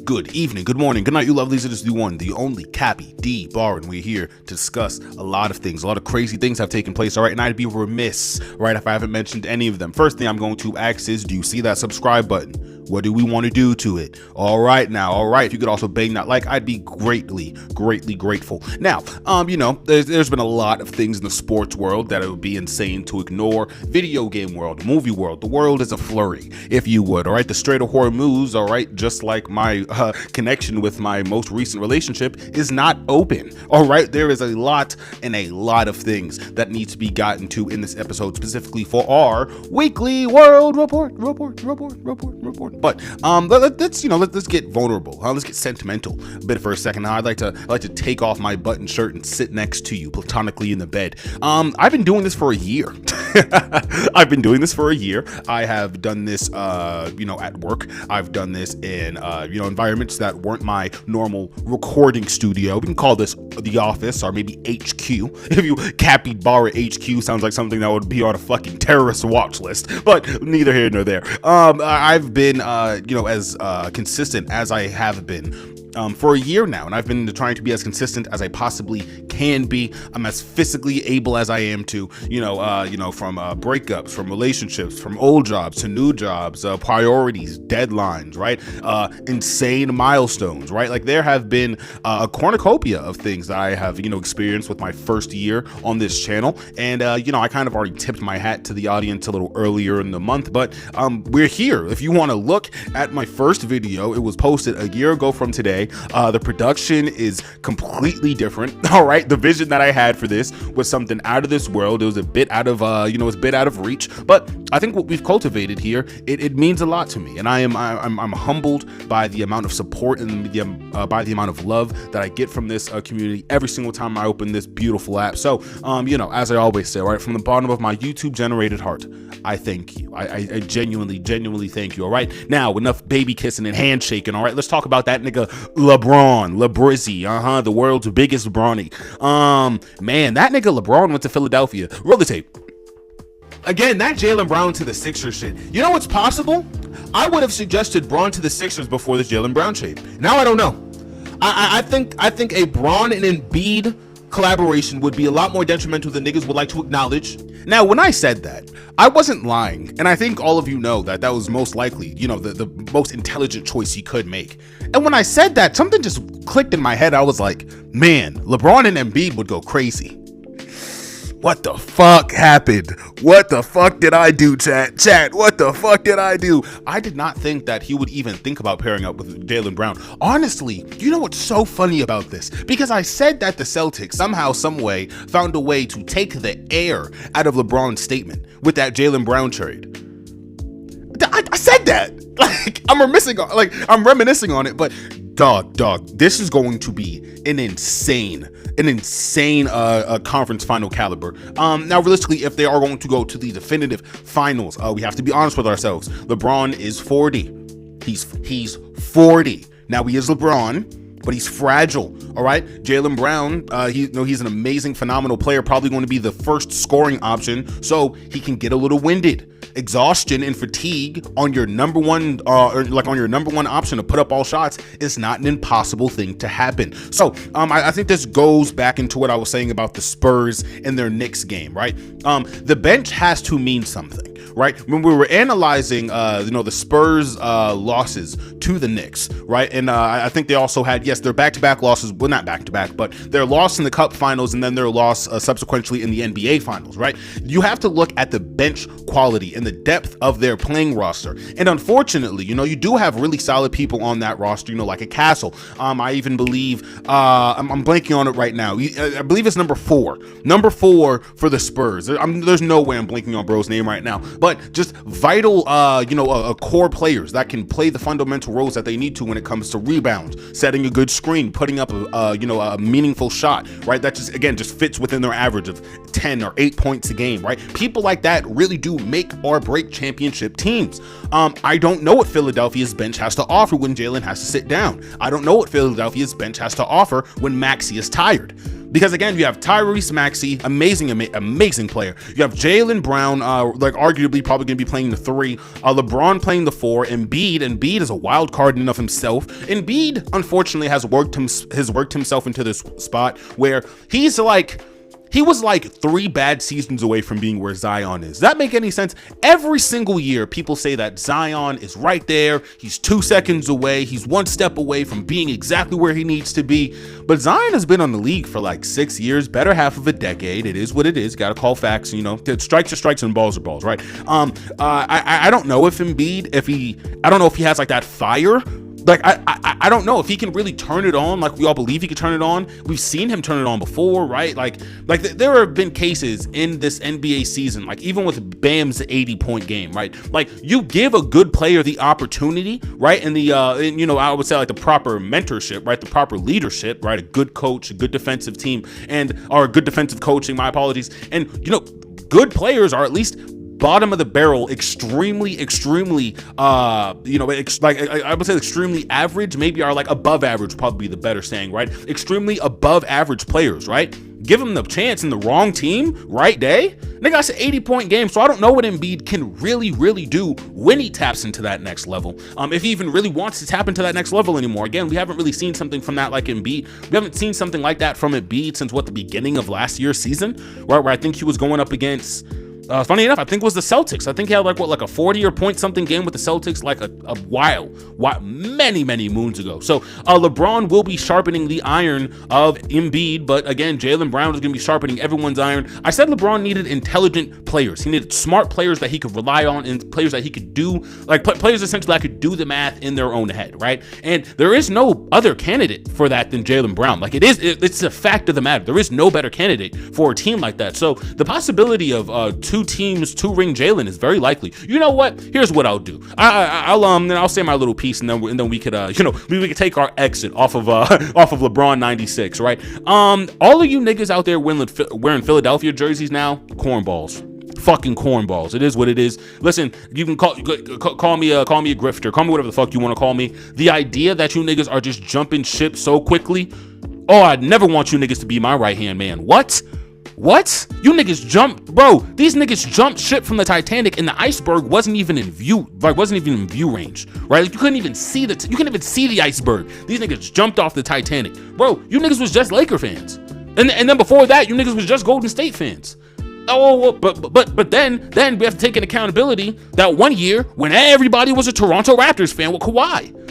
good evening, good morning, good night, you lovelies. It is the one, the only Cappy D Bar, and we're here to discuss a lot of things. A lot of crazy things have taken place, all right? And I'd be remiss, right, if I haven't mentioned any of them. First thing I'm going to ask is, do you see that subscribe button? What do we want to do to it? All right, now, all right, if you could also bang that like, I'd be greatly grateful. Now, you know, there's been a lot of things in the sports world that it would be insane to ignore. Video game world, movie world, the world is a flurry, if you would, all right? The straight horror moves, all right, just like my connection with my most recent relationship is not open, all right? There is a lot of things that need to be gotten to in this episode, specifically for our weekly world report. But let's get vulnerable. Let's get sentimental a bit for a second. I'd like to take off my button shirt and sit next to you platonically in the bed. I've been doing this for a year. I've been doing this for a year. I have done this, at work. I've done this in, environments that weren't my normal recording studio. We can call this the office or maybe HQ. If you Cappy Bar at HQ sounds like something that would be on a fucking terrorist watch list, but neither here nor there. I've been, as consistent as I have been for a year now, and I've been trying to be as consistent as I possibly can be. I'm as physically able as I am to, from breakups, from relationships, from old jobs to new jobs, priorities, deadlines, right? Insane milestones, right? Like there have been a cornucopia of things that I have, experienced with my first year on this channel. And, I kind of already tipped my hat to the audience a little earlier in the month, but we're here. If you want to look at my first video, it was posted a year ago from today. The production is completely different. All right. The vision that I had for this was something out of this world. It was a bit out of, it's a bit out of reach, but I think what we've cultivated here, it means a lot to me. And I'm humbled by the amount of support and by the amount of love that I get from this community every single time I open this beautiful app. So, as I always say, right, from the bottom of my YouTube generated heart, I thank you. I genuinely thank you. All right. Now, enough baby kissing and handshaking. All right. Let's talk about that nigga LeBrizzy, the world's biggest brawny. Man, that nigga LeBron went to Philadelphia. Roll the tape. Again, that Jaylen Brown to the Sixers shit. You know what's possible? I would have suggested Braun to the Sixers before the Jaylen Brown shape. Now I don't know. I think a Braun and Embiid collaboration would be a lot more detrimental than niggas would like to acknowledge. Now, when I said that, I wasn't lying, and I think all of you know that was most likely, the most intelligent choice he could make. And when I said that, something just clicked in my head. I was like, man, LeBron and Embiid would go crazy. What the fuck happened? What the fuck did I do, chat? What the fuck did I do? I did not think that he would even think about pairing up with Jaylen Brown. Honestly, you know what's so funny about this? Because I said that the Celtics somehow, some way, found a way to take the air out of LeBron's statement with that Jaylen Brown trade. I said that. I'm reminiscing on it, but dog, this is going to be an insane conference final caliber. Now, realistically, if they are going to go to the definitive finals, we have to be honest with ourselves. LeBron is 40. He's 40. Now, he is LeBron, but he's fragile. All right. Jaylen Brown, he's an amazing, phenomenal player, probably going to be the first scoring option, so he can get a little winded. Exhaustion and fatigue on your number one option to put up all shots is not an impossible thing to happen. So I think this goes back into what I was saying about the Spurs and their Knicks game, right? The bench has to mean something. Right, when we were analyzing, the Spurs losses to the Knicks, right, and I think they also had, yes, their back-to-back losses, well, not back-to-back, but their loss in the Cup Finals and then their loss subsequently in the NBA Finals, right? You have to look at the bench quality and the depth of their playing roster, and unfortunately, you do have really solid people on that roster, like a Castle. I even believe, I'm blanking on it right now. I believe it's number four for the Spurs. There's no way I'm blanking on bro's name right now. But just vital, core players that can play the fundamental roles that they need to when it comes to rebounds, setting a good screen, putting up a meaningful shot, right? That just fits within their average of 10 or 8 points a game, right? People like that really do make or break championship teams. I don't know what Philadelphia's bench has to offer when Jaylen has to sit down. I don't know what Philadelphia's bench has to offer when Maxey is tired. Because again, you have Tyrese Maxey, amazing player. You have Jaylen Brown, like arguably probably going to be playing the 3. LeBron playing the 4. Embiid is a wild card in and of himself. Embiid, unfortunately, has worked himself into this spot where he was like 3 bad seasons away from being where Zion is. Does that make any sense? Every single year, people say that Zion is right there. He's 2 seconds away. He's 1 step away from being exactly where he needs to be. But Zion has been on the league for like 6 years, better half of a decade. It is what it is. Got to call facts, you know. Strikes are strikes and balls are balls, right? I don't know if Embiid, I don't know if he has like that fire. Like, I don't know if he can really turn it on like we all believe he could turn it on. We've seen him turn it on before, right? Like there have been cases in this NBA season, like even with Bam's 80-point game, right? Like, you give a good player the opportunity, right? And you know, I would say like the proper mentorship, right? The proper leadership, right? A good coach, a good defensive team, or good defensive coaching, my apologies. And, you know, good players are at least bottom of the barrel, extremely, you know, like I would say extremely average, maybe are like above average, would probably be the better saying, right? Extremely above average players, right? Give them the chance in the wrong team, right day. Nigga, that's an 80-point game, so I don't know what Embiid can really do when he taps into that next level. If he even really wants to tap into that next level anymore. Again, we haven't really seen something from that like Embiid. We haven't seen something like that from Embiid since the beginning of last year's season, right? Where I think he was going up against, funny enough, I think it was the Celtics. I think he had like a 40 or point something game with the Celtics like a while, many moons ago. So LeBron will be sharpening the iron of Embiid, but again, Jaylen Brown is going to be sharpening everyone's iron. I said LeBron needed intelligent players. He needed smart players that he could rely on and players that he could do, like players essentially that could do the math in their own head, right? And there is no other candidate for that than Jaylen Brown. Like, it's a fact of the matter. There is no better candidate for a team like that. So the possibility of 2 teams, 2-ring Jaylen is very likely. You know what? Here's what I'll do. I'll say my little piece, and then we could you know, we could take our exit off of LeBron 96, right? All of you niggas out there wearing Philadelphia jerseys now, cornballs. Fucking cornballs. It is what it is. Listen, you can call me a grifter, call me whatever the fuck you want to call me. The idea that you niggas are just jumping ship so quickly, I'd never want you niggas to be my right hand man. What? You niggas jumped, bro. These niggas jumped ship from the Titanic, and the iceberg wasn't even in view, range, right? Like, you couldn't even see the iceberg. These niggas jumped off the Titanic, bro. You niggas was just Laker fans, and then before that, you niggas was just Golden State fans. But then we have to take in accountability that one year when everybody was a Toronto Raptors fan with Kawhi.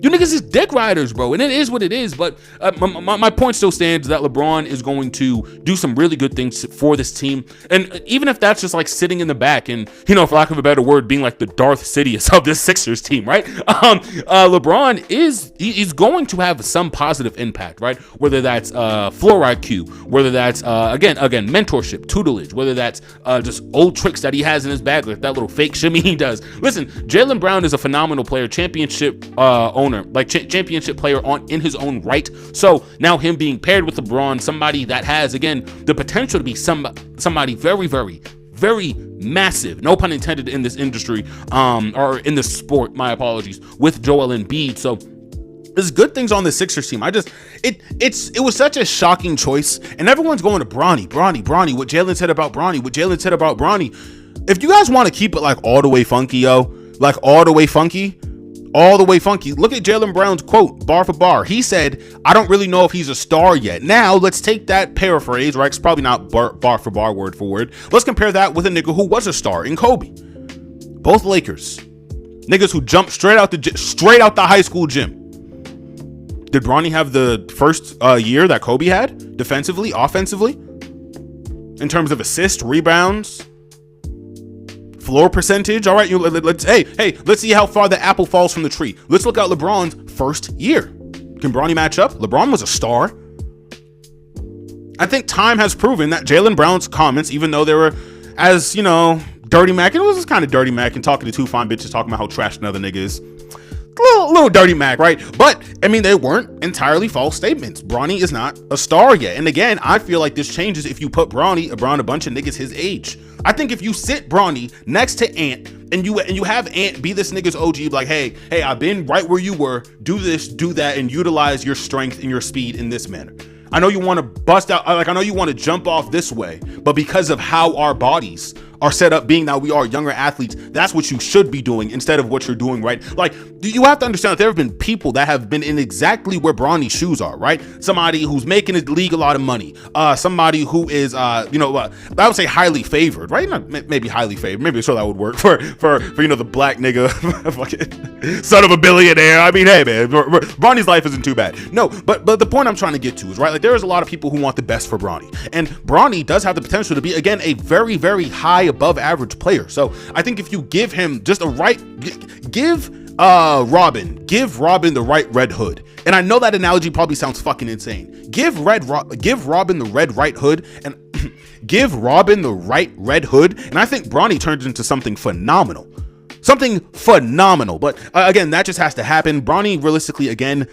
You niggas is dick riders, bro, and it is what it is. But my point still stands that LeBron is going to do some really good things for this team. And even if that's just like sitting in the back and, you know, for lack of a better word, being like the Darth Sidious of this Sixers team, right? LeBron he's going to have some positive impact, right? Whether that's floor IQ, whether that's again mentorship, tutelage, whether that's just old tricks that he has in his bag, like that little fake shimmy he does. Listen, Jaylen Brown is a phenomenal player, championship owner, like championship player in his own right. So now him being paired with LeBron, somebody that has, again, the potential to be somebody very massive, no pun intended, in this industry, or in this sport, my apologies, with Joel Embiid. So there's good things on the Sixers team. It was such a shocking choice, and everyone's going to Bronny. What Jalen said about Bronny. If you guys want to keep it like all the way funky, like all the way funky, look at Jaylen Brown's quote, bar for bar. He said, I don't really know if he's a star yet. Now, let's take that paraphrase, right? It's probably not bar for bar, word for word. Let's compare that with a nigga who was a star in Kobe. Both Lakers. Niggas who jumped straight out the high school gym. Did Bronny have the first year that Kobe had, defensively, offensively? In terms of assists, rebounds, floor percentage? All right, let's see how far the apple falls from the tree. Let's look at LeBron's first year. Can Bronny match up? LeBron was a star. I think time has proven that Jaylen Brown's comments, even though they were, as you know, dirty Mac, and it was just kind of dirty Mac and talking to 2 fine bitches talking about how trash another nigga is. Little dirty Mac, right? But I mean, they weren't entirely false statements. Bronny is not a star yet. And again, I feel like this changes if you put Bronny around a bunch of niggas his age. I think if you sit Bronny next to Ant and you have Ant be this nigga's OG, like, hey, I've been right where you were, do this, do that, and utilize your strength and your speed in this manner. I know you want to bust out, like, I know you want to jump off this way, but because of how our bodies are set up, being that we are younger athletes, that's what you should be doing instead of what you're doing, right? Like, you have to understand that there have been people that have been in exactly where Bronny's shoes are, right? Somebody who's making the league a lot of money, somebody who is, I would say highly favored, right? Not maybe highly favored, maybe so that would work for the black nigga, fucking son of a billionaire. I mean, hey man, Bronny's life isn't too bad. No, but the point I'm trying to get to is, right, like, there is a lot of people who want the best for Bronny, and Bronny does have the potential to be, again, a very, very high above average player. So I think if you give him just give Robin the right Red Hood, and I know that analogy probably sounds fucking insane. Give Robin the red right hood, and give Robin the right Red Hood, and I think Bronny turns into something phenomenal. But again, that just has to happen. Bronny, realistically, again,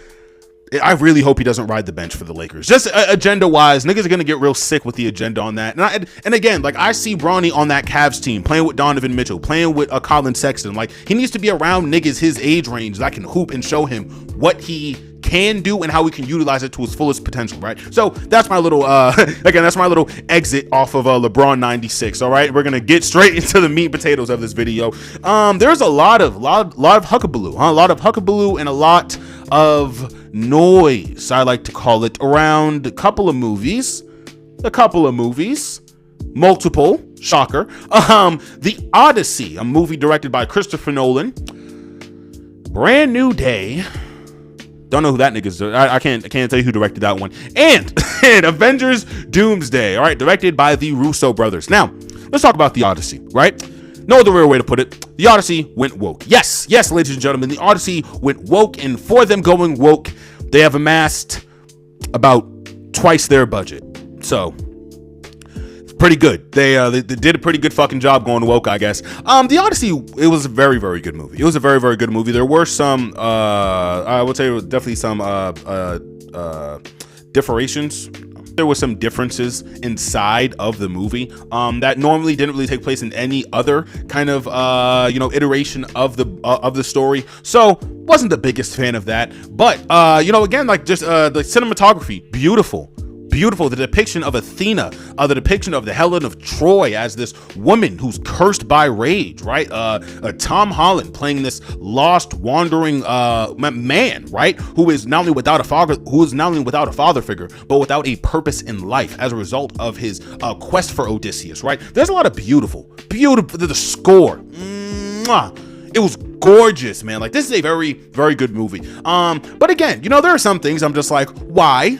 I really hope he doesn't ride the bench for the Lakers. Just agenda-wise, niggas are gonna get real sick with the agenda on that. And again, like, I see Bronny on that Cavs team playing with Donovan Mitchell, playing with Colin Sexton. Like, he needs to be around niggas his age range that can hoop and show him what he can do and how we can utilize it to its fullest potential, right? So that's my little that's my little exit off of LeBron 96. All right, we're gonna get straight into the meat and potatoes of this video. There's a lot of huckaboo, and a lot of noise, I like to call it, around a couple of movies, multiple, shocker. The Odyssey, a movie directed by Christopher Nolan. Brand New Day. Don't know who that nigga's. I can't tell you who directed that one. And Avengers Doomsday, all right, directed by the Russo brothers. Now, let's talk about the Odyssey, right? No other real way to put it. The Odyssey went woke. Yes, ladies and gentlemen, the Odyssey went woke, and for them going woke, they have amassed about twice their budget. So, it's pretty good. They did a pretty good fucking job going woke, I guess. The Odyssey, it was a very, very good movie. It was a very, very good movie. There were some, I would say, definitely some differentiations. There was some differences inside of the movie that normally didn't really take place in any other kind of iteration of the story. So wasn't the biggest fan of that, but again, like, just the cinematography, beautiful. The depiction of Athena, the depiction of the Helen of Troy as this woman who's cursed by rage, right? Tom Holland playing this lost, wandering man, right? Who is not only without a father figure, but without a purpose in life as a result of his quest for Odysseus, right? There's a lot of beautiful, the score. It was gorgeous, man. Like, this is a very, very good movie. But again, there are some things I'm just like, why?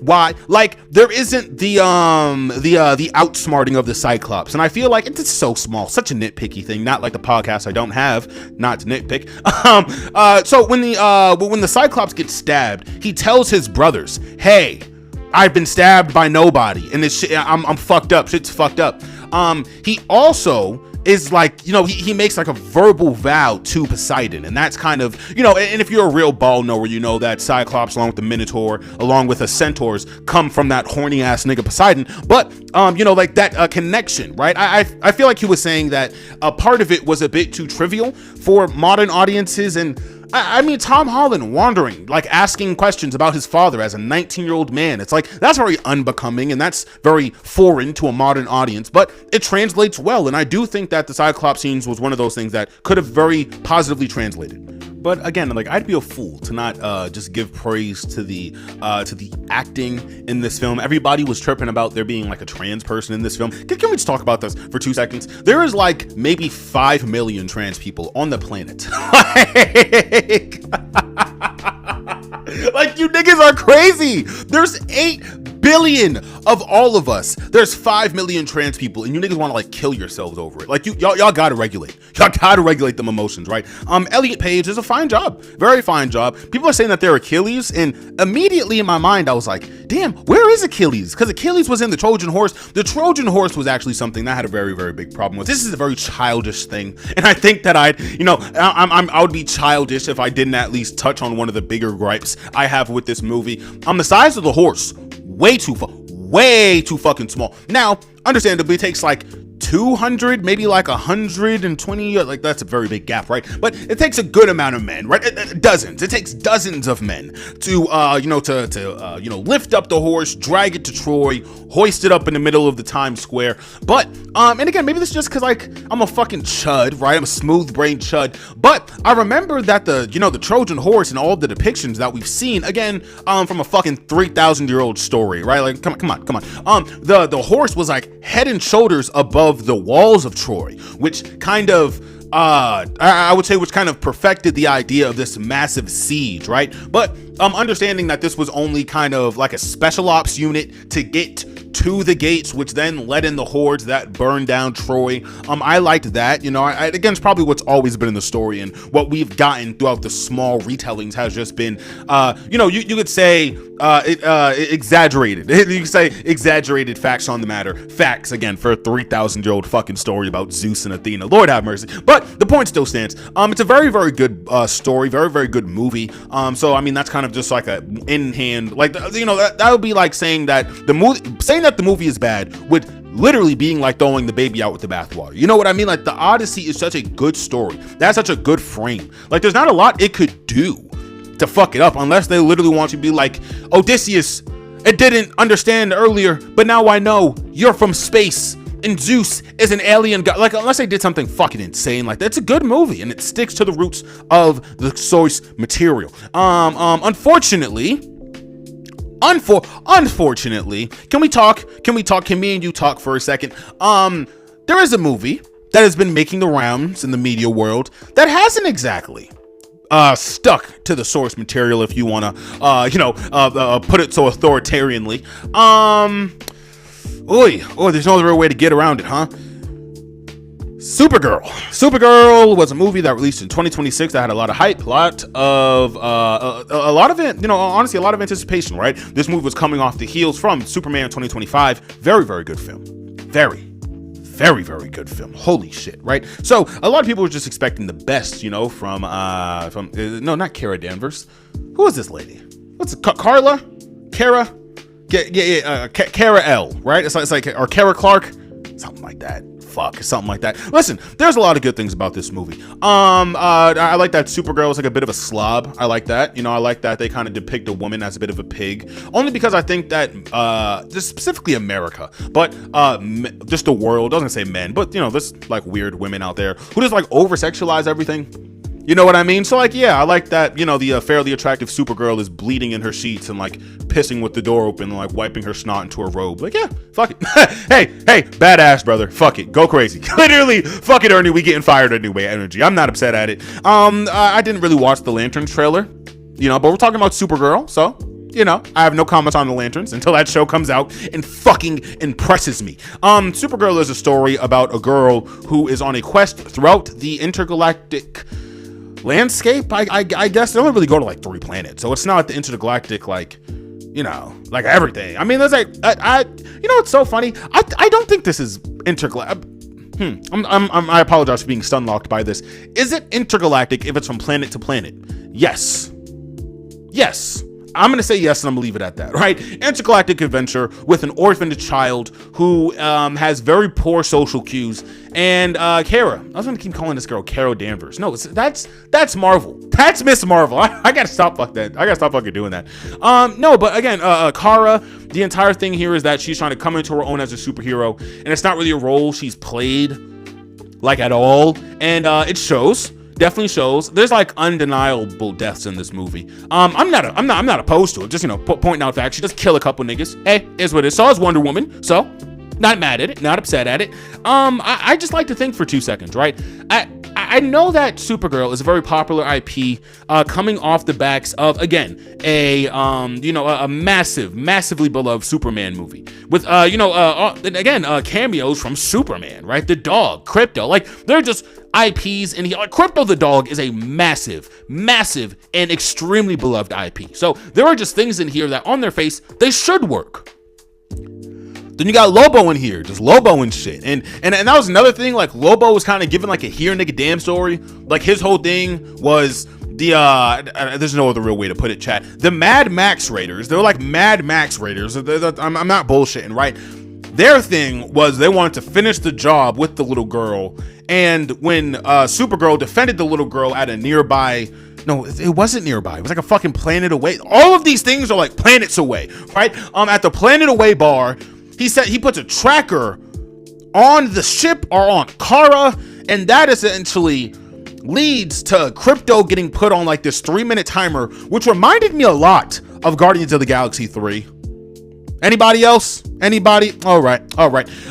Like, there isn't the outsmarting of the Cyclops, and I feel like it's so small, such a nitpicky thing. Not like the podcast I don't have, not to nitpick. So when the Cyclops gets stabbed, he tells his brothers, "Hey, I've been stabbed by nobody, and I'm fucked up. Shit's fucked up." He also is like, he makes like a verbal vow to Poseidon, and that's kind of, and if you're a real ball knower, that Cyclops, along with the Minotaur, along with the Centaurs, come from that horny ass nigga Poseidon. But like that connection, right? I feel like he was saying that a part of it was a bit too trivial for modern audiences, and I mean, Tom Holland wandering, like, asking questions about his father as a 19-year-old man. It's like, that's very unbecoming, and that's very foreign to a modern audience, but it translates well. And I do think that the Cyclops scenes was one of those things that could have very positively translated. But again, like, I'd be a fool to not just give praise to the acting in this film. Everybody was tripping about there being like a trans person in this film. Can we just talk about this for 2 seconds? There is like maybe 5 million trans people on the planet. Like, you niggas are crazy. There's 8 billion of all of us. There's 5 million trans people, and you niggas want to like kill yourselves over it. Like, y'all gotta regulate. Y'all gotta regulate them emotions, right? Elliot Page is a fine job, very fine job. People are saying that they're Achilles, and immediately in my mind I was like, damn, where is Achilles? Because Achilles was in the Trojan horse. The Trojan horse was actually something that I had a very, very big problem with. This is a very childish thing, and I think that I would be childish if I didn't at least touch on one of the bigger gripes I have with this movie. The size of the horse, way too fucking small. Now, understandably, it takes like 200, maybe like 120, like that's a very big gap, right? But it takes a good amount of men, right? Dozens. It takes dozens of men to lift up the horse, drag it to Troy, hoist it up in the middle of the Times Square. But and again, maybe this is just because like I'm a fucking chud, right? I'm a smooth-brained chud. But I remember that the Trojan horse and all of the depictions that we've seen, again, from a fucking 3,000-year-old story, right? Like, come on. The horse was like head and shoulders above the walls of Troy, which kind of I would say which kind of perfected the idea of this massive siege, right? But understanding that this was only kind of like a special ops unit to get to the gates, which then led in the hordes that burned down Troy. I liked that, again, it's probably what's always been in the story, and what we've gotten throughout the small retellings has just been, you could say exaggerated. You could say exaggerated facts on the matter. Facts, again, for a 3,000-year-old fucking story about Zeus and Athena. Lord have mercy. But the point still stands. It's a very, very good story, very, very good movie. So I mean, that's kind of just like a in hand, like that would be like saying that the movie is bad would literally being like throwing the baby out with the bathwater. You know what I mean? Like, the Odyssey is such a good story. That's such a good frame. Like, there's not a lot it could do to fuck it up, unless they literally want you to be like, Odysseus, it didn't understand earlier, but now I know you're from space and Zeus is an alien god. Like, unless they did something fucking insane like that. It's a good movie and it sticks to the roots of the source material. Unfortunately, can me and you talk for a second? There is a movie that has been making the rounds in the media world that hasn't exactly stuck to the source material, if you want to put it so authoritarianly. There's no other way to get around it, huh? Supergirl was a movie that released in 2026 that had a lot of hype, a lot of anticipation, right? This movie was coming off the heels from Superman 2025. Very, very good film. Very, very good film. Holy shit, right? So a lot of people were just expecting the best, from not Kara Danvers. Who is this lady? What's it? Kara L, right? It's like or Kara Clark, something like that. Something like that. Listen, there's a lot of good things about this movie. I like that Supergirl is like a bit of a slob. I like that. I like that they kind of depict a woman as a bit of a pig. Only because I think that just specifically America, but just the world, doesn't say men, but there's like weird women out there who just like over sexualize everything. You know what I mean? So like, yeah, I like that, the fairly attractive Supergirl is bleeding in her sheets and like pissing with the door open and like wiping her snot into her robe. Like, yeah, fuck it. hey, badass, brother. Fuck it. Go crazy. Literally, fuck it, Ernie. We getting fired anyway, energy. I'm not upset at it. I didn't really watch the Lanterns trailer, but we're talking about Supergirl. So, I have no comments on the Lanterns until that show comes out and fucking impresses me. Supergirl is a story about a girl who is on a quest throughout the intergalactic landscape. I guess they only really go to like 3 planets, so it's not the intergalactic like everything. I mean, there's like it's so funny. I don't think this is intergalactic. I apologize for being stun locked by this. Is it intergalactic if it's from planet to planet? Yes. I'm going to say yes, and I'm going to leave it at that, right? Intergalactic adventure with an orphaned child who has very poor social cues. And Kara, I was going to keep calling this girl Kara Danvers. No, that's Marvel. That's Miss Marvel. I got to stop fucking doing that. No, but again, Kara, the entire thing here is that she's trying to come into her own as a superhero. And it's not really a role she's played like at all. And it shows. Definitely shows. There's like undeniable deaths in this movie. I'm not opposed to it. Just pointing out facts. She does kill a couple niggas. Hey, is what it is. So is Wonder Woman. So not mad at it. Not upset at it. I just like to think for 2 seconds, right? I know that Supergirl is a very popular IP, coming off the backs of, again, a massively beloved Superman movie with cameos from Superman, right? The dog, Crypto, like they're just IPs, and Crypto the dog is a massive and extremely beloved IP. So there are just things in here that on their face they should work. Then you got Lobo in here, just Lobo and shit. And that was another thing, like Lobo was kind of given like a here nigga damn story. Like his whole thing was the there's no other real way to put it, chat. The Mad Max Raiders, they're like Mad Max Raiders. I'm not bullshitting, right? Their thing was they wanted to finish the job with the little girl, and when Supergirl defended the little girl at a nearby, no, it wasn't nearby, it was like a fucking planet away. All of these things are like planets away, right? At the planet away bar, he said he puts a tracker on the ship or on Kara, and that essentially leads to Crypto getting put on like this 3-minute timer, which reminded me a lot of Guardians of the Galaxy 3. Anybody else? Anybody? All right.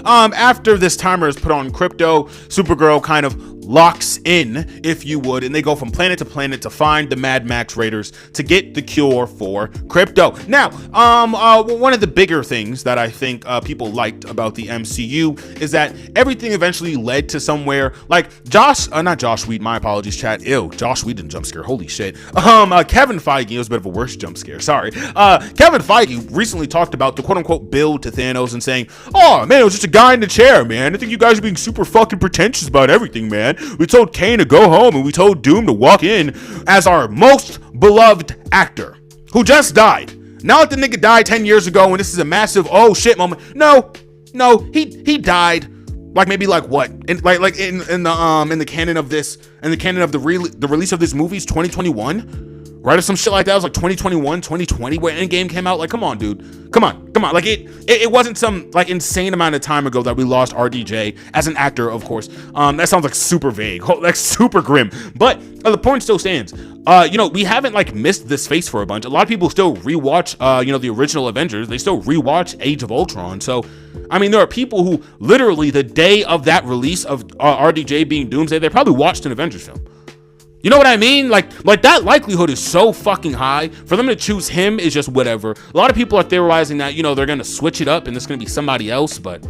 After this timer is put on Crypto, Supergirl kind of locks in, if you would, and they go from planet to planet to find the Mad Max Raiders to get the cure for Crypto. Now, one of the bigger things that I think people liked about the MCU is that everything eventually led to somewhere like not Josh Whedon, my apologies, chat. Ew, Josh Whedon jump scare, holy shit. Kevin Feige, it was a bit of a worse jump scare, sorry. Kevin Feige recently talked about the quote-unquote build to Thanos and saying, oh man, it was just a guy in the chair, man. I think you guys are being super fucking pretentious about everything, man. We told Kane to go home and we told Doom to walk in as our most beloved actor who just died. Now that the nigga died 10 years ago and this is a massive oh shit moment. No, he died like maybe like what? In the canon of this, in the canon of the release of this movie is 2021. Right, or some shit like that. It was like 2021, 2020 where Endgame came out. Like, come on, dude. Come on. Like, it wasn't some like insane amount of time ago that we lost RDJ as an actor, of course. That sounds like super vague, like super grim. But the point still stands. We haven't like missed this face for a bunch. A lot of people still rewatch, the original Avengers. They still rewatch Age of Ultron. So, I mean, there are people who literally the day of that release of RDJ being Doomsday, they probably watched an Avengers film. You know what I mean? Like that likelihood is so fucking high. For them to choose him is just whatever. A lot of people are theorizing that, they're going to switch it up and it's going to be somebody else, but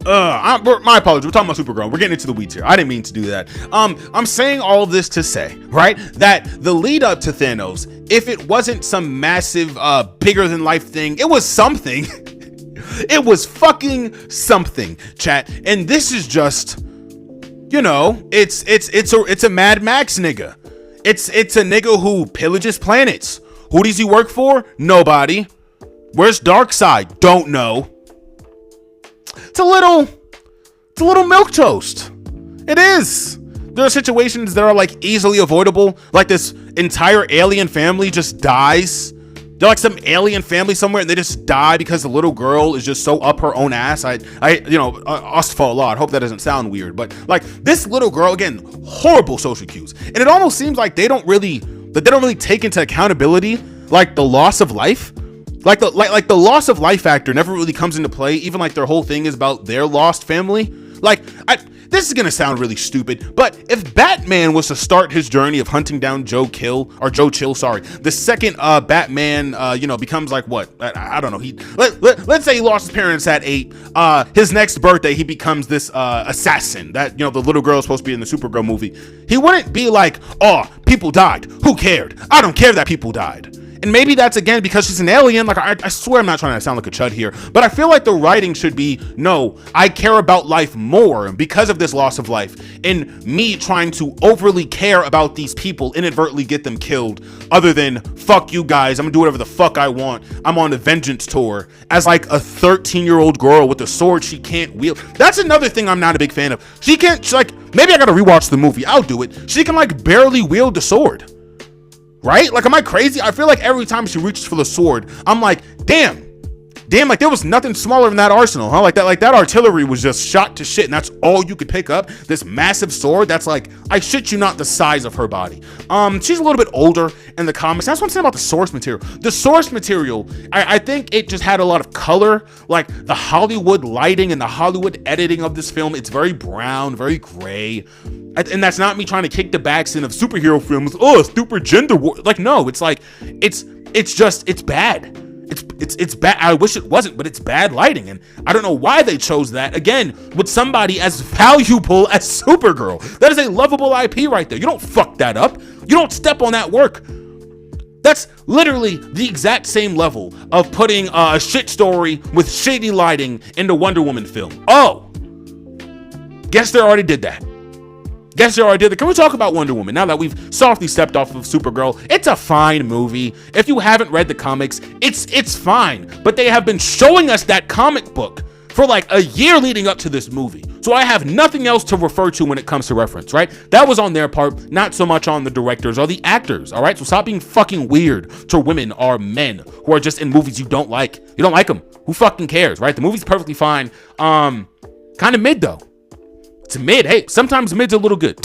my apologies. We're talking about Supergirl. We're getting into the weeds here. I didn't mean to do that. I'm saying all of this to say, right, that the lead up to Thanos, if it wasn't some massive, bigger than life thing, it was something. It was fucking something, chat. And this is just, it's a Mad Max nigga. It's a nigga who pillages planets. Who does he work for? Nobody. Where's Darkseid? Don't know. It's a little milquetoast. It is. There are situations that are like easily avoidable. Like this entire alien family just dies. They're like some alien family somewhere and they just die because the little girl is just so up her own ass. Astagfirullah, I hope that doesn't sound weird, but like this little girl, again, horrible social cues. And it almost seems like they don't really take into accountability like the loss of life. Like the loss of life factor never really comes into play. Even like their whole thing is about their lost family. This is gonna sound really stupid, but if Batman was to start his journey of hunting down Joe Chill, the second Batman, becomes like what? I don't know. Let's say he lost his parents at 8. His next birthday, he becomes this assassin that the little girl is supposed to be in the Supergirl movie. He wouldn't be like, oh, people died. Who cared? I don't care that people died. And maybe that's again because she's an alien. Like I swear I'm not trying to sound like a chud here, but I feel like the writing should be, no, I care about life more because of this loss of life, and me trying to overly care about these people inadvertently get them killed, other than fuck you guys, I'm gonna do whatever the fuck I want. I'm on a vengeance tour as like a 13-year-old girl with a sword she can't wield. That's another thing I'm not a big fan of. Maybe I gotta rewatch the movie, I'll do it. She can like barely wield the sword. Right? Like, am I crazy? I feel like every time she reaches for the sword, I'm like, damn, like there was nothing smaller than that arsenal, huh? Like that artillery was just shot to shit, and that's all you could pick up. This massive sword that's like, I shit you not, the size of her body. She's a little bit older in the comics. That's what I'm saying about the source material. The source material, I think it just had a lot of color, like the Hollywood lighting and the Hollywood editing of this film. It's very brown, very gray. And that's not me trying to kick the backseat of superhero films. Oh, super gender war. Like, no, it's like, it's bad. It's bad. I wish it wasn't, but it's bad lighting. And I don't know why they chose that. Again, with somebody as valuable as Supergirl. That is a lovable IP right there. You don't fuck that up. You don't step on that work. That's literally the exact same level of putting a shit story with shady lighting into Wonder Woman film. Oh, guess they already did that. Guess you already did it. Can we talk about Wonder Woman now that we've softly stepped off of Supergirl? It's a fine movie. If you haven't read the comics, it's fine. But they have been showing us that comic book for like a year leading up to this movie. So I have nothing else to refer to when it comes to reference, right? That was on their part, not so much on the directors or the actors, all right? So stop being fucking weird to women or men who are just in movies you don't like. You don't like them. Who fucking cares, right? The movie's perfectly fine. Kind of mid though. It's a mid. Hey, sometimes mid's a little good.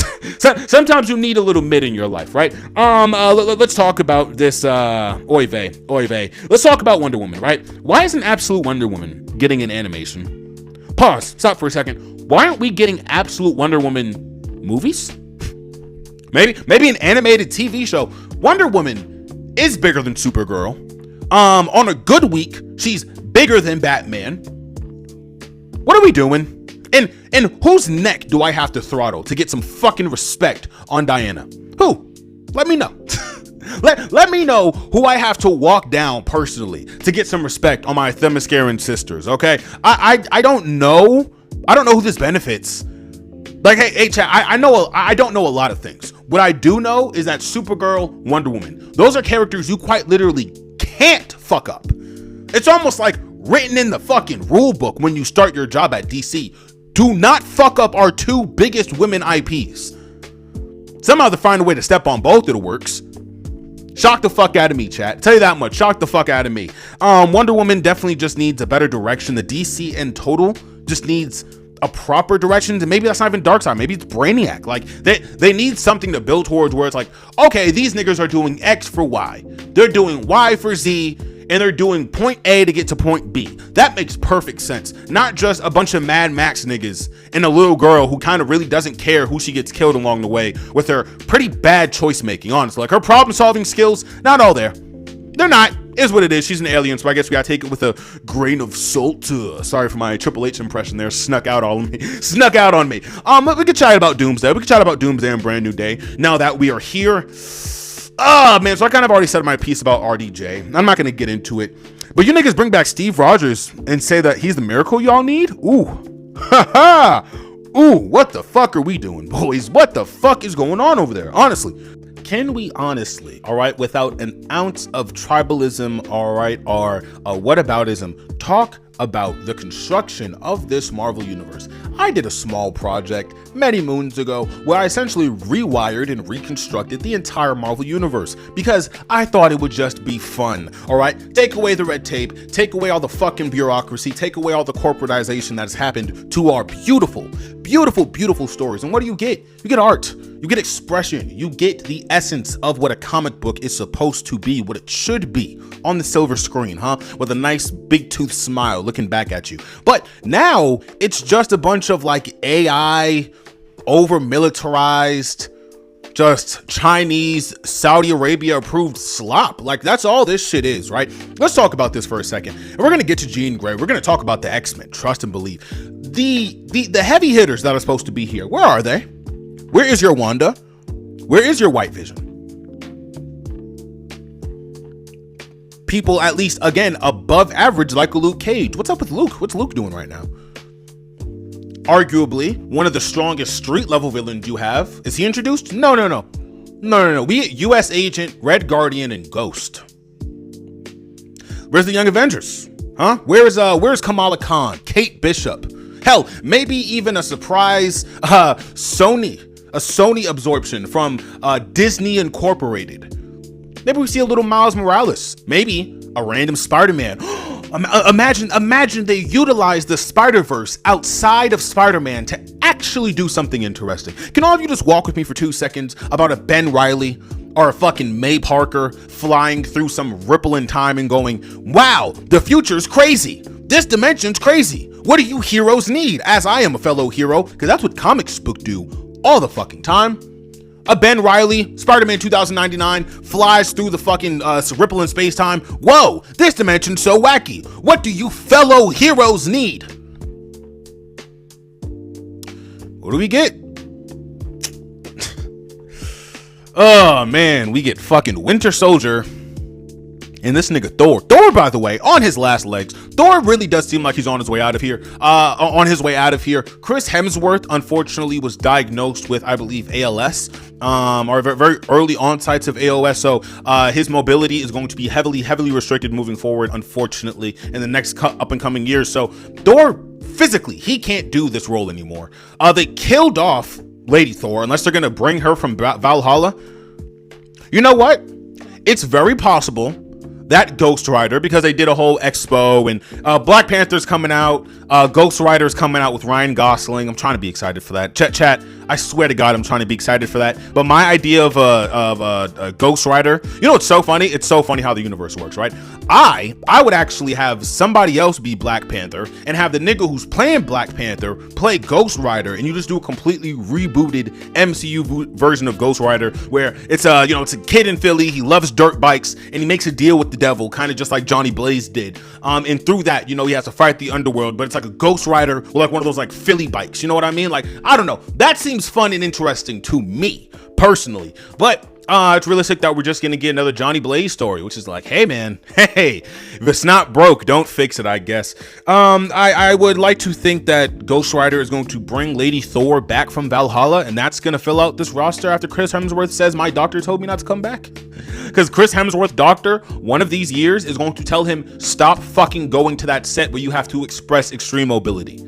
Sometimes you need a little mid in your life, right? Let's talk about this. Oy vey. Let's talk about Wonder Woman, right? Why isn't Absolute Wonder Woman getting an animation? Pause. Stop for a second. Why aren't we getting Absolute Wonder Woman movies? Maybe an animated TV show. Wonder Woman is bigger than Supergirl. On a good week, she's bigger than Batman. What are we doing? And whose neck do I have to throttle to get some fucking respect on Diana? Who? Let me know. Let me know who I have to walk down personally to get some respect on my Themysciran sisters, okay? I don't know. I don't know who this benefits. Like, hey, chat, I don't know a lot of things. What I do know is that Supergirl, Wonder Woman, those are characters you quite literally can't fuck up. It's almost like written in the fucking rule book when you start your job at DC. Do not fuck up our two biggest women IPs. Somehow they find a way to step on both of the works. Shock the fuck out of me, chat. Tell you that much. Shock the fuck out of me. Wonder Woman definitely just needs a better direction. The DC in total just needs a proper direction. And maybe that's not even Darkseid. Maybe it's Brainiac. Like they need something to build towards where it's like, okay, these niggas are doing X for Y. They're doing Y for Z. And they're doing point A to get to point B. That makes perfect sense. Not just a bunch of Mad Max niggas and a little girl who kind of really doesn't care who she gets killed along the way with her pretty bad choice making, honestly. Like her problem solving skills, not all there. They're not. Is what it is. She's an alien, so I guess we gotta take it with a grain of salt. Sorry for my Triple H impression there. Snuck out on me. We could chat about Doomsday. We could chat about Doomsday and Brand New Day. Now that we are here. Oh, man, so I kind of already said my piece about RDJ. I'm not going to get into it. But you niggas bring back Steve Rogers and say that he's the miracle y'all need? Ooh. Ha ha. Ooh, what the fuck are we doing, boys? What the fuck is going on over there? Honestly. Can we honestly, all right, without an ounce of tribalism, all right, or whataboutism, talk about the construction of this Marvel universe? I did a small project many moons ago where I essentially rewired and reconstructed the entire Marvel universe because I thought it would just be fun, all right? Take away the red tape, take away all the fucking bureaucracy, take away all the corporatization that has happened to our beautiful, beautiful, beautiful stories. And what do? You get art. You get expression. You get the essence of what a comic book is supposed to be, what it should be on the silver screen, huh? With a nice big tooth smile looking back at you. But now it's just a bunch of like AI, over militarized, just Chinese, Saudi Arabia approved slop. Like that's all this shit is, right? Let's talk about this for a second. And we're gonna get to Jean Grey. We're gonna talk about the X-Men, trust and believe. The heavy hitters that are supposed to be here, where are they? Where is your Wanda? Where is your White Vision? People at least, again, above average like a Luke Cage. What's up with Luke? What's Luke doing right now? Arguably, one of the strongest street level villains you have. Is he introduced? No. We get US Agent, Red Guardian, and Ghost. Where's the Young Avengers? Huh? Where's Kamala Khan, Kate Bishop? Hell, maybe even a surprise Sony absorption from Disney Incorporated. Maybe we see a little Miles Morales. Maybe a random Spider-Man. Imagine they utilize the Spider-Verse outside of Spider-Man to actually do something interesting. Can all of you just walk with me for 2 seconds about a Ben Reilly or a fucking May Parker flying through some ripple in time and going, wow, the future's crazy. This dimension's crazy. What do you heroes need? As I am a fellow hero, because that's what comics book do all the fucking time. A Ben Reilly, Spider-Man 2099, flies through the fucking ripple in space-time. Whoa, this dimension's so wacky. What do you fellow heroes need? What do we get? Oh man, we get fucking Winter Soldier And this nigga Thor, by the way, on his last legs. Thor really does seem like he's on his way out of here. Chris Hemsworth, unfortunately, was diagnosed with, I believe, ALS, or very early onsights of ALS. So his mobility is going to be heavily restricted moving forward, unfortunately, in the next up and coming years. So Thor, physically, he can't do this role anymore. They killed off Lady Thor, unless they're gonna bring her from Valhalla. You know what? It's very possible that Ghost Rider, because they did a whole expo, and Black Panther's coming out, Ghost Rider's coming out with Ryan Gosling. I'm trying to be excited for that. Chat, I swear to God, I'm trying to be excited for that. But my idea of a Ghost Rider, you know, it's so funny. It's so funny how the universe works, right? I would actually have somebody else be Black Panther and have the nigga who's playing Black Panther play Ghost Rider, and you just do a completely rebooted MCU version of Ghost Rider, where it's it's a kid in Philly. He loves dirt bikes, and he makes a deal with the devil, kind of just like Johnny Blaze did. And through that, he has to fight the underworld, but it's like a Ghost Rider with like one of those like Philly bikes. You know what I mean? Like, I don't know. That seems fun and interesting to me personally, but it's realistic that we're just gonna get another Johnny Blaze story, which is like, hey man, hey, if it's not broke, don't fix it, I guess. I would like to think that Ghost Rider is going to bring Lady Thor back from Valhalla, and that's gonna fill out this roster after Chris Hemsworth says, my doctor told me not to come back. Because Chris Hemsworth's doctor, one of these years, is going to tell him, stop fucking going to that set where you have to express extreme mobility.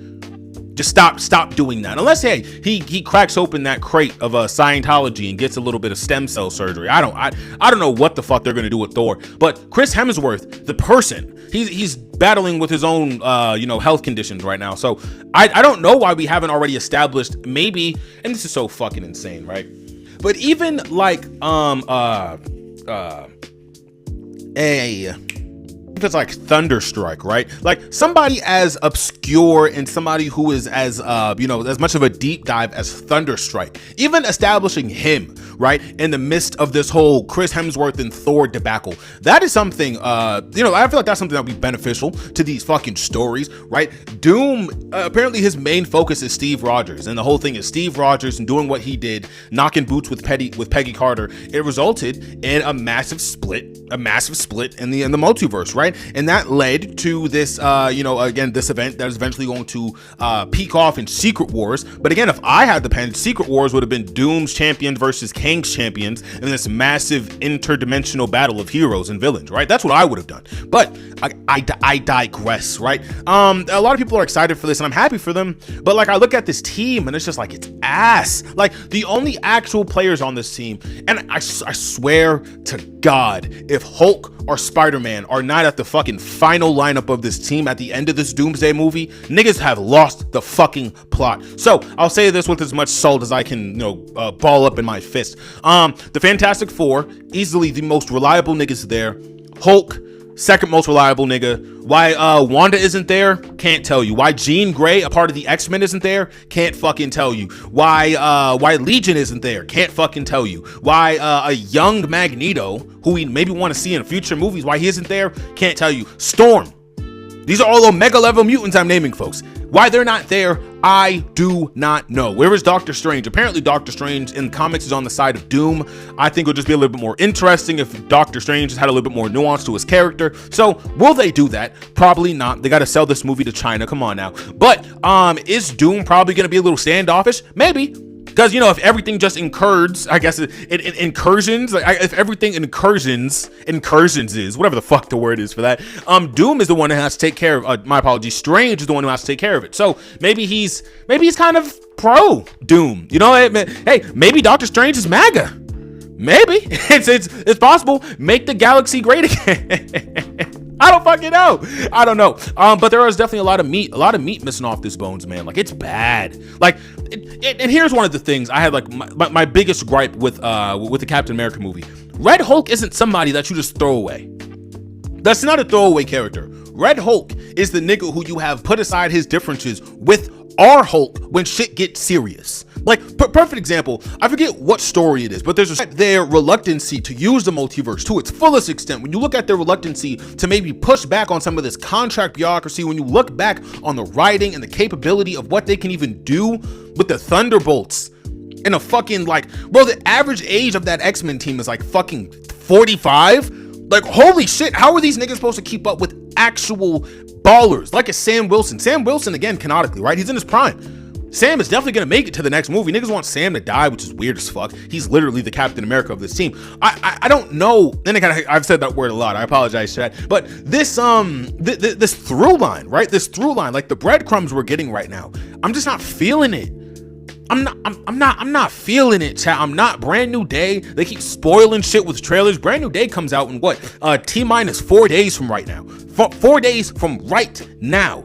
Just stop doing that. Unless, hey, he cracks open that crate of Scientology and gets a little bit of stem cell surgery. I don't know what the fuck they're gonna do with Thor. But Chris Hemsworth, the person, he's battling with his own health conditions right now. So I don't know why we haven't already established, maybe, and this is so fucking insane, right? But even like if it's like Thunderstrike, right? Like somebody as obscure and somebody who is as as much of a deep dive as Thunderstrike, even establishing him, right, in the midst of this whole Chris Hemsworth and Thor debacle, that is something I feel like that's something that would be beneficial to these fucking stories, right? Doom, apparently his main focus is Steve Rogers, and the whole thing is Steve Rogers and doing what he did, knocking boots with Peggy Carter. It resulted in a massive split in the multiverse, right? And that led to this again, this event that is eventually going to peak off in Secret Wars. But again, if I had the pen, Secret Wars would have been Doom's champions versus Kang's champions in this massive interdimensional battle of heroes and villains, right? That's what I would have done. But I digress, right? A lot of people are excited for this, and I'm happy for them. But like, I look at this team, and it's just like, it's ass. Like, the only actual players on this team, and I swear to God, if Hulk or Spider-Man are not at the fucking final lineup of this team at the end of this Doomsday movie, niggas have lost the fucking plot. So I'll say this with as much salt as I can, ball up in my fist. The Fantastic Four, easily the most reliable niggas there. Hulk, second most reliable nigga. Why Wanda isn't there? Can't tell you. Why Jean Grey, a part of the X-Men, isn't there? Can't fucking tell you. Why Legion isn't there? Can't fucking tell you. Why a young Magneto, who we maybe want to see in future movies, why he isn't there? Can't tell you. Storm. These are all Omega level mutants I'm naming, folks. Why they're not there, I do not know. Where is Doctor Strange? Apparently Doctor Strange in the comics is on the side of Doom. I think it'll just be a little bit more interesting if Doctor Strange just had a little bit more nuance to his character. So will they do that? Probably not. They got to sell this movie to China. Come on now. But is Doom probably going to be a little standoffish? Maybe. Because, if everything just incurs, I guess it incursions, like if everything incursions is, whatever the fuck the word is for that, Doom is the one that has to take care of, my apologies, Strange is the one who has to take care of it. So maybe he's kind of pro Doom, hey, maybe Doctor Strange is MAGA. Maybe. It's possible. Make the galaxy great again. I don't fucking know. I don't know. But there is definitely a lot of meat missing off this bones, man. Like, it's bad. Like, and here's one of the things I had, like, my biggest gripe with the Captain America movie. Red Hulk isn't somebody that you just throw away. That's not a throwaway character. Red Hulk is the nigga who you have put aside his differences with our Hulk when shit gets serious. Like, perfect example, I forget what story it is, but there's their reluctancy to use the multiverse to its fullest extent. When you look at their reluctancy to maybe push back on some of this contract bureaucracy, when you look back on the writing and the capability of what they can even do with the Thunderbolts in a fucking, like, bro, the average age of that X-Men team is like fucking 45. Like, holy shit, how are these niggas supposed to keep up with actual ballers like a Sam Wilson? Sam Wilson, again, canonically, right? He's in his prime. Sam is definitely gonna make it to the next movie. Niggas want Sam to die, which is weird as fuck. He's literally the Captain America of this team. I don't know. Then again, I've said that word a lot. I apologize, chat. But this this through line, right? This through line, like the breadcrumbs we're getting right now, I'm just not feeling it. I'm not feeling it, chat. I'm not. Brand New Day, they keep spoiling shit with trailers. Brand New Day comes out in what? T-minus 4 days from right now. 4 days from right now.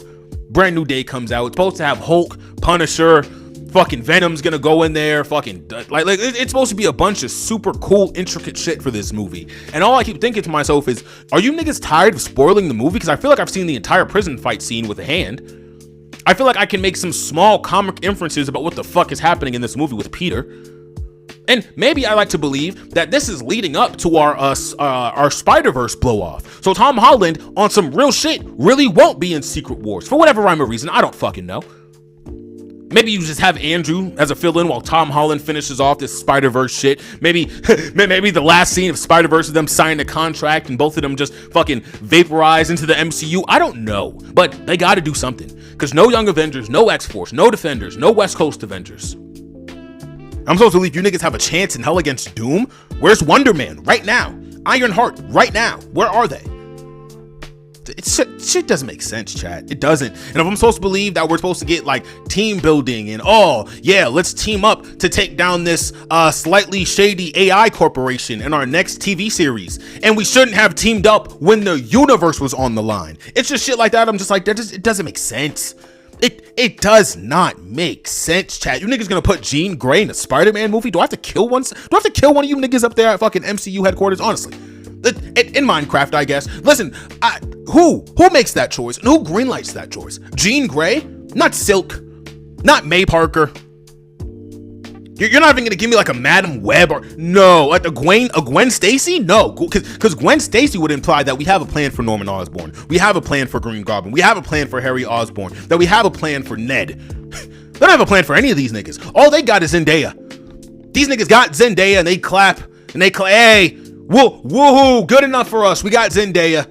Brand New Day comes out. It's supposed to have Hulk, Punisher, fucking Venom's gonna go in there, fucking like it's supposed to be a bunch of super cool, intricate shit for this movie. And all I keep thinking to myself is, are you niggas tired of spoiling the movie? Because I feel like I've seen the entire prison fight scene with a hand. I feel like I can make some small comic inferences about what the fuck is happening in this movie with Peter. And maybe I like to believe that this is leading up to our Spider-Verse blow off. So Tom Holland on some real shit really won't be in Secret Wars for whatever rhyme or reason. I don't fucking know. Maybe you just have Andrew as a fill-in while Tom Holland finishes off this Spider-Verse shit. Maybe the last scene of Spider-Verse is them signing a contract and both of them just fucking vaporize into the MCU. I don't know, but they got to do something, because no Young Avengers, no X-Force, no Defenders, no West Coast Avengers. I'm supposed to believe you niggas have a chance in hell against Doom? Where's Wonder Man right now? Ironheart right now? Where are they? Shit doesn't make sense, chat. It doesn't. And if I'm supposed to believe that we're supposed to get like team building and oh yeah, let's team up to take down this slightly shady AI corporation in our next TV series, and we shouldn't have teamed up when the universe was on the line. It's just shit like that. I'm just like, it doesn't make sense. It does not make sense, chat. You niggas gonna put Jean Grey in a Spider-Man movie? Do I have to kill one? Do I have to kill one of you niggas up there at fucking MCU headquarters? Honestly, in Minecraft, I guess. Listen, who makes that choice and who greenlights that choice? Jean Grey, not Silk, not May Parker. You're not even gonna give me like a Madam Web or no, like a Gwen Stacy? No, because Gwen Stacy would imply that we have a plan for Norman Osborn, we have a plan for Green Goblin, we have a plan for Harry Osborn, that we have a plan for Ned. They don't have a plan for any of these niggas. All they got is Zendaya. These niggas got Zendaya and they clap and they hey, woohoo, good enough for us. We got Zendaya.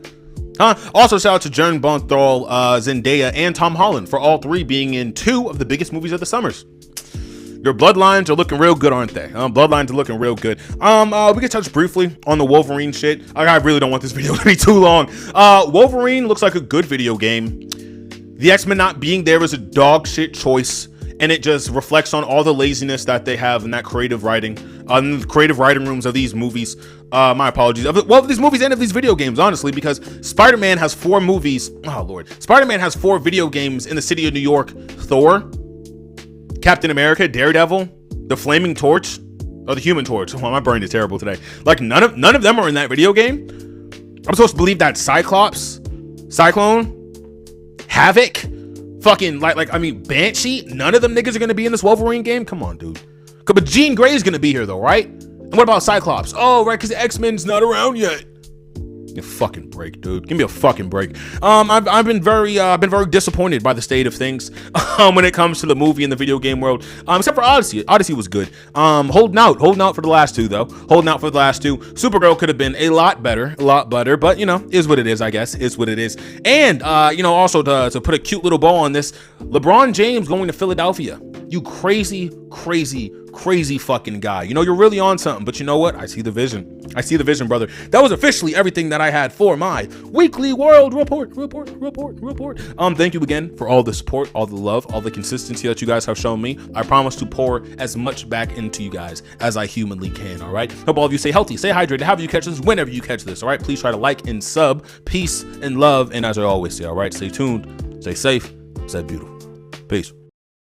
Also, shout out to Jern Bonthal, Zendaya, and Tom Holland for all three being in 2 of the biggest movies of the summers. Your bloodlines are looking real good, aren't they? Bloodlines are looking real good. We can touch briefly on the Wolverine shit. I really don't want this video to be too long. Wolverine looks like a good video game. The X-Men not being there is a dog shit choice, and it just reflects on all the laziness that they have in that creative writing, in the creative writing rooms of these movies. My apologies. Well, these movies and of these video games, honestly, because Spider-Man has 4 movies. Oh Lord, Spider-Man has 4 video games in the city of New York. Thor, Captain America, Daredevil, the Flaming Torch, or the Human Torch. Oh, my brain is terrible today. Like none of them are in that video game. I'm supposed to believe that Cyclops, Cyclone, Havoc, fucking I mean Banshee. None of them niggas are gonna be in this Wolverine game. Come on, dude. But Jean Grey is gonna be here though, right? And what about Cyclops? Oh, right, because X-Men's not around yet. Give me a fucking break, dude. Give me a fucking break. I've been very disappointed by the state of things when it comes to the movie and the video game world. Except for Odyssey. Odyssey was good. Holding out for the last 2 though. Holding out for the last 2. Supergirl could have been a lot better, but you know, is what it is, I guess. Is what it is. And you know, also to put a cute little bow on this, LeBron James going to Philadelphia. You crazy fucking guy. You know, you're really on something, but you know what? I see the vision. I see the vision, brother. That was officially everything that I had for my weekly world report. Thank you again for all the support, all the love, all the consistency that you guys have shown me. I promise to pour as much back into you guys as I humanly can, all right? Hope all of you stay healthy, stay hydrated, however you catch this, whenever you catch this, all right? Please try to like and sub. Peace and love, and as I always say, all right? Stay tuned, stay safe, stay beautiful. Peace.